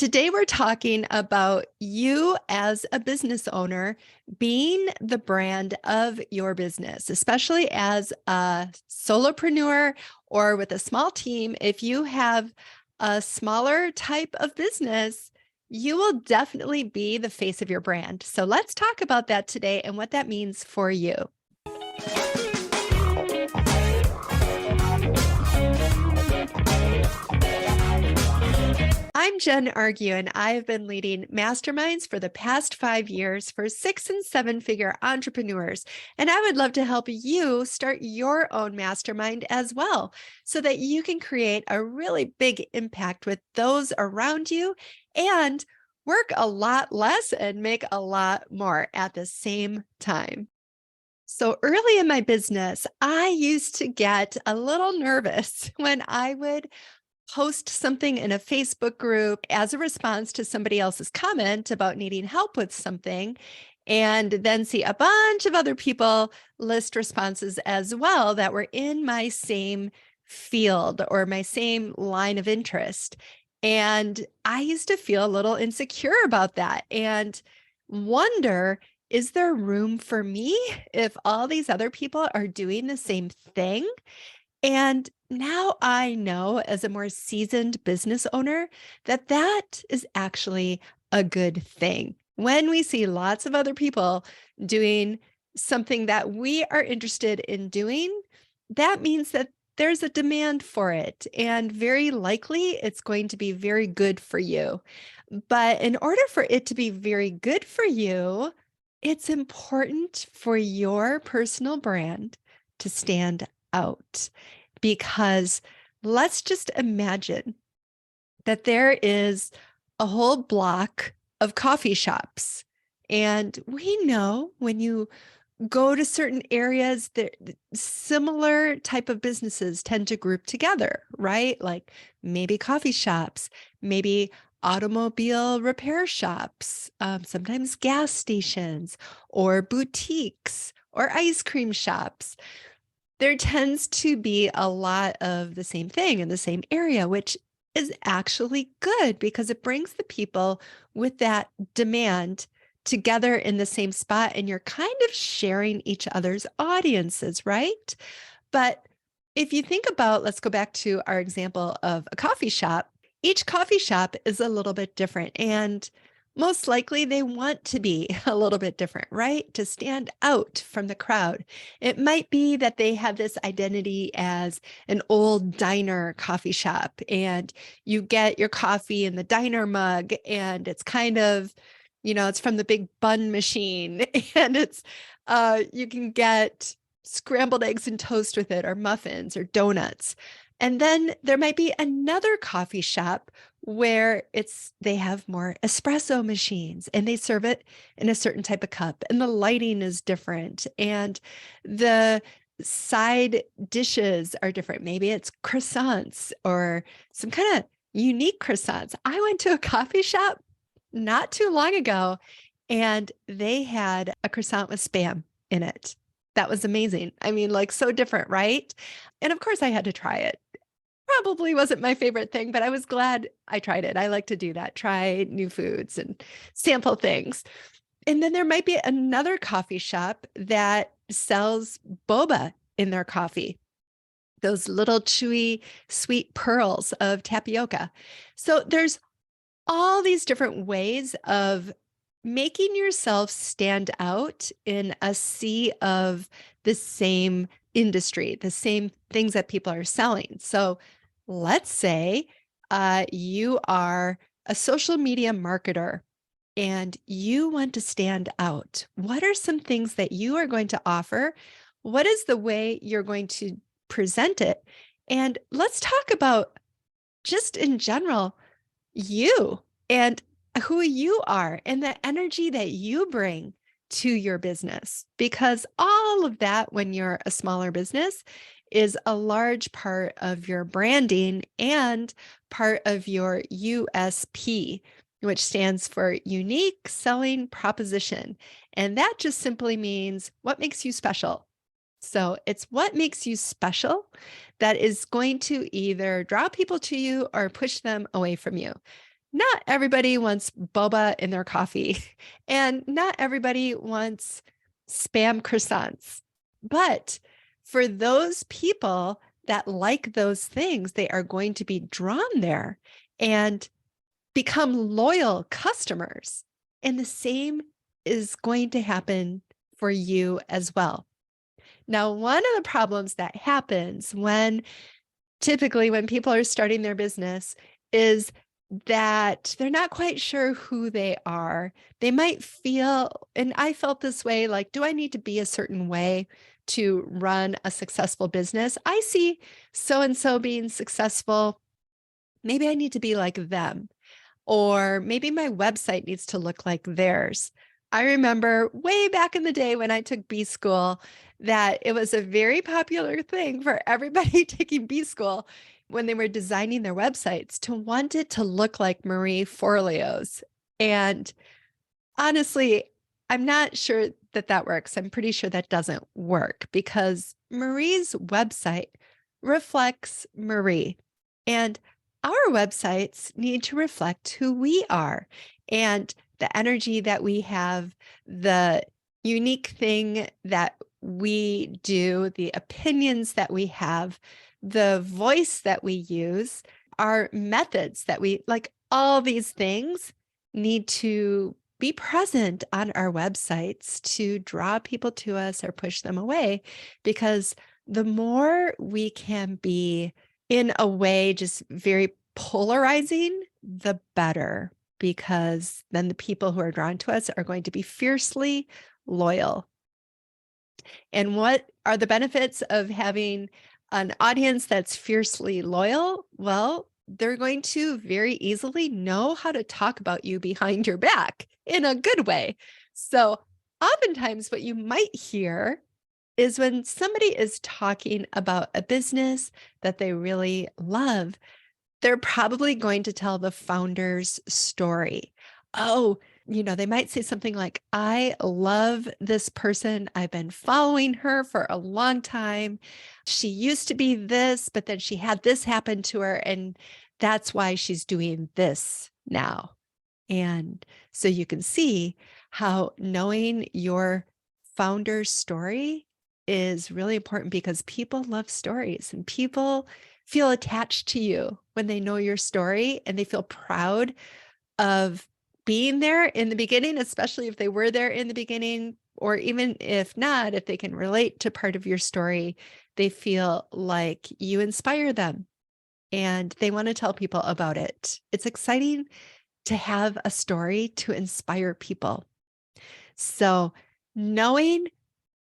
Today, we're talking about you as a business owner being the brand of your business, especially as a solopreneur or with a small team. If you have a smaller type of business, you will definitely be the face of your brand. So let's talk about that today and what that means for you. I'm Jen Argue, and I have been leading masterminds for the past 5 years for 6- and 7-figure entrepreneurs. And I would love to help you start your own mastermind as well, so that you can create a really big impact with those around you and work a lot less and make a lot more at the same time. So early in my business, I used to get a little nervous when I would post something in a Facebook group as a response to somebody else's comment about needing help with something, and then see a bunch of other people list responses as well that were in my same field or my same line of interest. And I used to feel a little insecure about that and wonder, is there room for me if all these other people are doing the same thing? And now I know, as a more seasoned business owner, that that is actually a good thing. When we see lots of other people doing something that we are interested in doing, that means that there's a demand for it. And very likely it's going to be very good for you. But in order for it to be very good for you, it's important for your personal brand to stand out. Because let's just imagine that there is a whole block of coffee shops. And we know when you go to certain areas, similar type of businesses tend to group together, right? Like maybe coffee shops, maybe automobile repair shops, sometimes gas stations or boutiques or ice cream shops. There tends to be a lot of the same thing in the same area, which is actually good because it brings the people with that demand together in the same spot, and you're kind of sharing each other's audiences, right? But if you think about, let's go back to our example of a coffee shop. Each coffee shop is a little bit different, and most likely they want to be a little bit different, right? To stand out from the crowd. It might be that they have this identity as an old diner coffee shop, and you get your coffee in the diner mug, and it's kind of, it's from the big bun machine, and you can get scrambled eggs and toast with it, or muffins or donuts. And then there might be another coffee shop where they have more espresso machines and they serve it in a certain type of cup, and the lighting is different and the side dishes are different. Maybe it's croissants or some kind of unique croissants. I went to a coffee shop not too long ago and they had a croissant with Spam in it. That was amazing. I mean, like, so different, right? And of course I had to try it. Probably wasn't my favorite thing, but I was glad I tried it. I like to do that, try new foods and sample things. And then there might be another coffee shop that sells boba in their coffee, those little chewy, sweet pearls of tapioca. So there's all these different ways of making yourself stand out in a sea of the same industry, the same things that people are selling. So let's say you are a social media marketer and you want to stand out. What are some things that you are going to offer? What is the way you're going to present it? And let's talk about, just in general, you and who you are and the energy that you bring to your business, because all of that, when you're a smaller business, is a large part of your branding and part of your USP, which stands for unique selling proposition. And that just simply means what makes you special. So it's what makes you special that is going to either draw people to you or push them away from you. Not everybody wants boba in their coffee, and not everybody wants spam croissants. But for those people that like those things, they are going to be drawn there and become loyal customers. And the same is going to happen for you as well. Now, one of the problems that happens typically when people are starting their business is that they're not quite sure who they are. They might feel, and I felt this way, like, do I need to be a certain way to run a successful business? I see so and so being successful. Maybe I need to be like them. Or maybe my website needs to look like theirs. I remember way back in the day when I took B school that it was a very popular thing for everybody taking B school when they were designing their websites to want it to look like Marie Forleo's. And honestly, I'm not sure that that works. I'm pretty sure that doesn't work because Marie's website reflects Marie. And our websites need to reflect who we are and the energy that we have, the unique thing that we do, the opinions that we have, the voice that we use, our methods that we like, all these things need to be present on our websites to draw people to us or push them away, because the more we can be in a way just very polarizing, the better, because then the people who are drawn to us are going to be fiercely loyal. And what are the benefits of having an audience that's fiercely loyal? Well, they're going to very easily know how to talk about you behind your back in a good way. So oftentimes what you might hear is when somebody is talking about a business that they really love, they're probably going to tell the founder's story. Oh, they might say something like, I love this person. I've been following her for a long time. She used to be this, but then she had this happen to her, and that's why she's doing this now. And so you can see how knowing your founder's story is really important, because people love stories and people feel attached to you when they know your story, and they feel proud of being there in the beginning, especially if they were there in the beginning, or even if not, if they can relate to part of your story, they feel like you inspire them and they want to tell people about it. It's exciting to have a story to inspire people. So knowing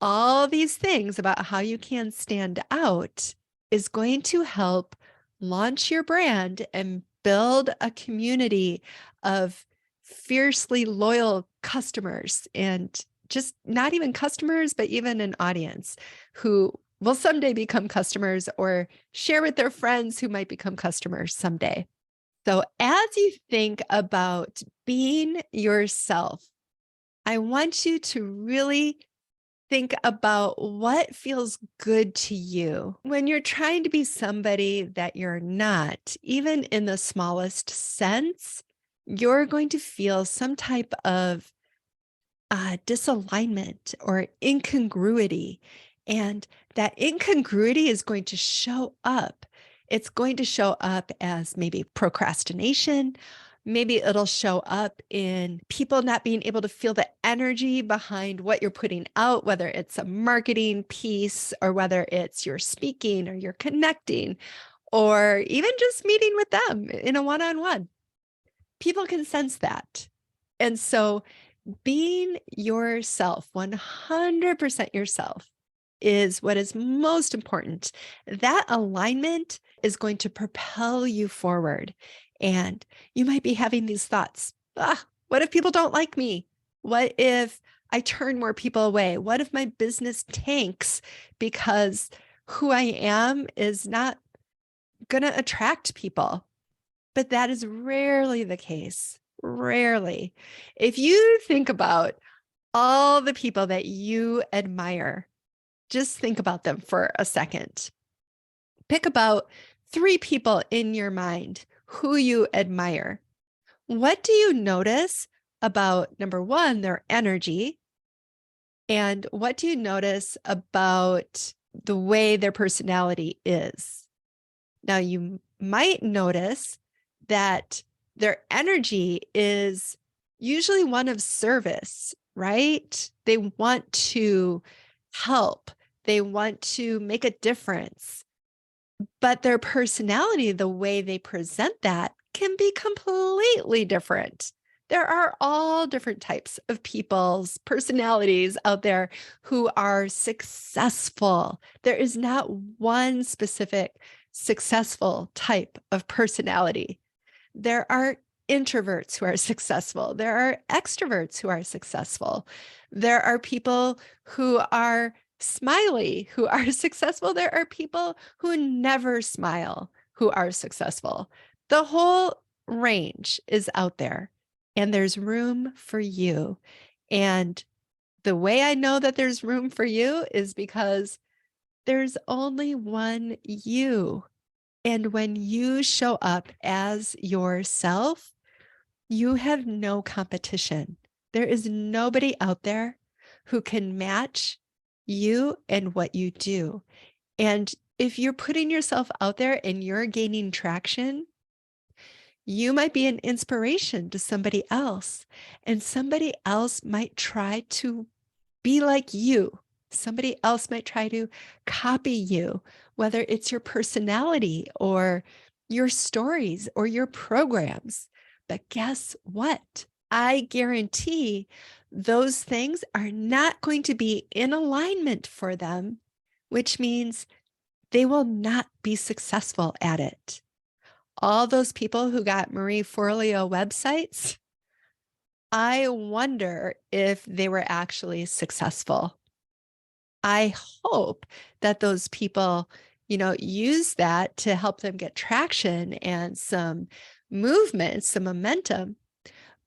all these things about how you can stand out is going to help launch your brand and build a community of fiercely loyal customers, and just not even customers, but even an audience who will someday become customers or share with their friends who might become customers someday. So as you think about being yourself, I want you to really think about what feels good to you. When you're trying to be somebody that you're not, even in the smallest sense, you're going to feel some type of disalignment or incongruity. And that incongruity is going to show up. It's going to show up as maybe procrastination. Maybe it'll show up in people not being able to feel the energy behind what you're putting out, whether it's a marketing piece or whether it's your speaking or you're connecting, or even just meeting with them in a one-on-one. People can sense that. And so being yourself, 100% yourself, is what is most important. That alignment is going to propel you forward. And you might be having these thoughts. What if people don't like me? What if I turn more people away? What if my business tanks because who I am is not going to attract people? But that is rarely the case. Rarely. If you think about all the people that you admire, just think about them for a second. Pick about 3 people in your mind who you admire. What do you notice about, number one, their energy? And what do you notice about the way their personality is? Now, you might notice that their energy is usually one of service, right? They want to help, they want to make a difference, but their personality, the way they present that, can be completely different. There are all different types of people's personalities out there who are successful. There is not one specific successful type of personality. There are introverts who are successful. There are extroverts who are successful. There are people who are smiley who are successful. There are people who never smile who are successful. The whole range is out there, and there's room for you. And the way I know that there's room for you is because there's only one you. And when you show up as yourself, you have no competition. There is nobody out there who can match you and what you do. And if you're putting yourself out there and you're gaining traction, you might be an inspiration to somebody else, and somebody else might try to be like you. Somebody else might try to copy you, whether it's your personality or your stories or your programs. But guess what? I guarantee those things are not going to be in alignment for them, which means they will not be successful at it. All those people who got Marie Forleo websites, I wonder if they were actually successful. I hope that those people, use that to help them get traction and some movement, some momentum.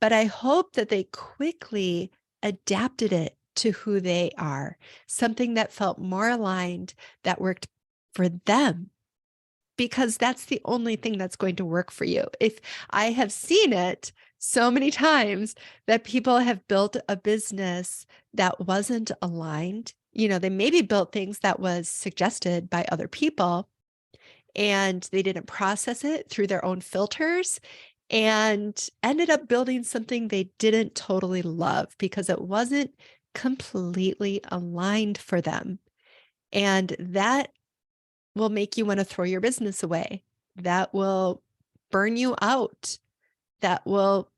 But I hope that they quickly adapted it to who they are, something that felt more aligned, that worked for them, because that's the only thing that's going to work for you. If I have seen it so many times that people have built a business that wasn't aligned, they maybe built things that was suggested by other people and they didn't process it through their own filters and ended up building something they didn't totally love because it wasn't completely aligned for them. And that will make you want to throw your business away. That will burn you out. That will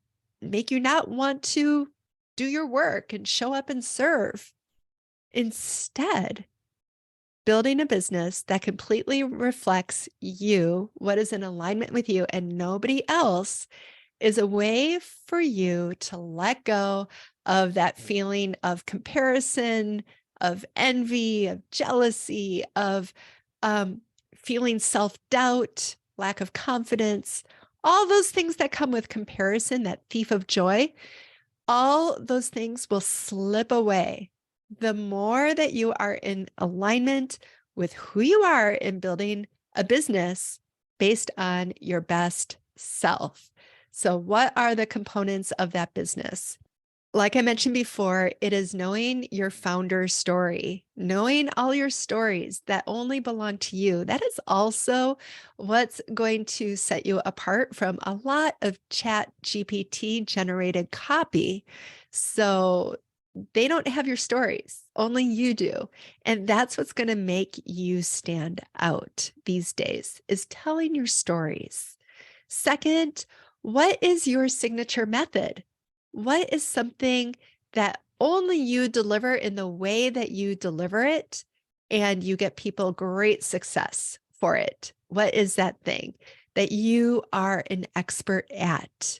make you not want to do your work and show up and serve. Instead, building a business that completely reflects you, what is in alignment with you and nobody else, is a way for you to let go of that feeling of comparison, of envy, of jealousy, of feeling self-doubt, lack of confidence, all those things that come with comparison, that thief of joy. All those things will slip away the more that you are in alignment with who you are in building a business based on your best self. So what are the components of that business? Like I mentioned before, it is knowing your founder story, knowing all your stories that only belong to you. That is also what's going to set you apart from a lot of Chat GPT generated copy. So they don't have your stories, only you do. And that's what's going to make you stand out these days, is telling your stories. Second, what is your signature method? What is something that only you deliver in the way that you deliver it, and you get people great success for it? What is that thing that you are an expert at?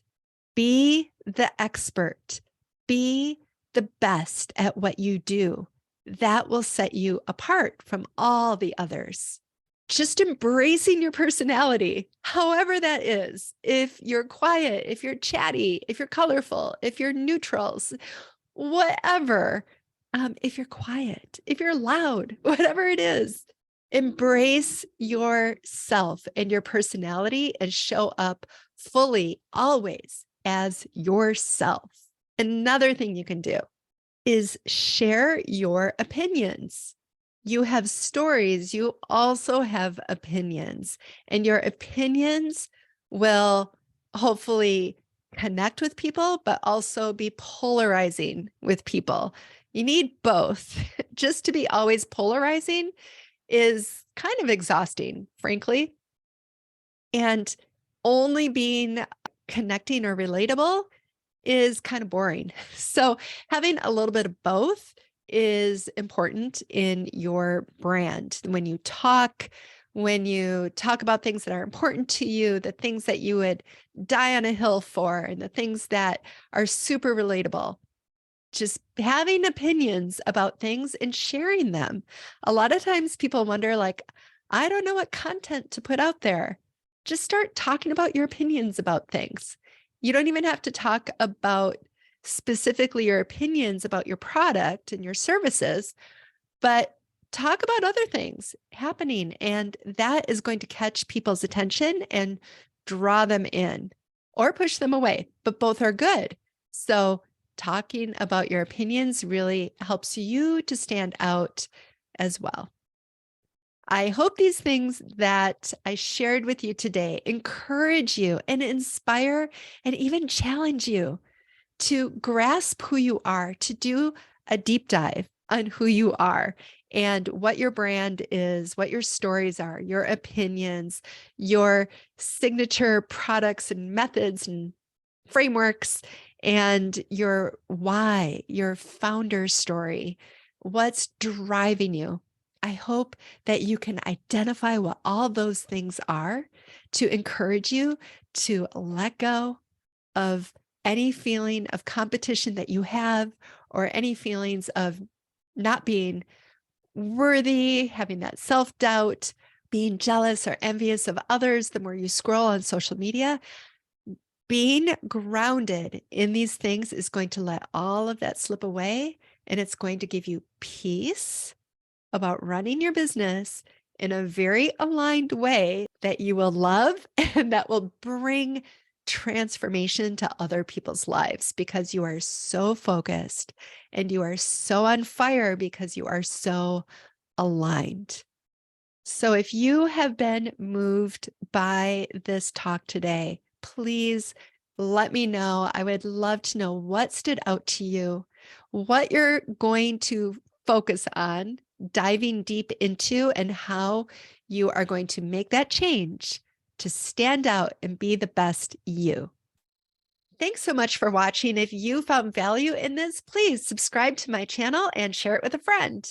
Be the expert. Be the best at what you do. That will set you apart from all the others. Just embracing your personality, however that is. If you're quiet, if you're chatty, if you're colorful, if you're neutrals, whatever. If you're quiet, if you're loud, whatever it is, embrace yourself and your personality and show up fully, always, as yourself. Another thing you can do is share your opinions. You have stories, you also have opinions, and your opinions will hopefully connect with people, but also be polarizing with people. You need both. Just to be always polarizing is kind of exhausting, frankly. And only being connecting or relatable is kind of boring. So having a little bit of both is important in your brand. When you talk about things that are important to you, the things that you would die on a hill for, and the things that are super relatable, just having opinions about things and sharing them. A lot of times people wonder, like, I don't know what content to put out there. Just start talking about your opinions about things. You don't even have to talk about specifically your opinions about your product and your services, but talk about other things happening. And that is going to catch people's attention and draw them in or push them away, but both are good. So talking about your opinions really helps you to stand out as well. I hope these things that I shared with you today encourage you and inspire and even challenge you to grasp who you are, to do a deep dive on who you are and what your brand is, what your stories are, your opinions, your signature products and methods and frameworks, and your why, your founder story, what's driving you. I hope that you can identify what all those things are to encourage you to let go of any feeling of competition that you have, or any feelings of not being worthy, having that self-doubt, being jealous or envious of others the more you scroll on social media. Being grounded in these things is going to let all of that slip away, and it's going to give you peace about running your business in a very aligned way that you will love and that will bring transformation to other people's lives, because you are so focused and you are so on fire because you are so aligned. So if you have been moved by this talk today, please let me know. I would love to know what stood out to you, what you're going to focus on diving deep into, and how you are going to make that change to stand out and be the best you. Thanks so much for watching. If you found value in this, please subscribe to my channel and share it with a friend.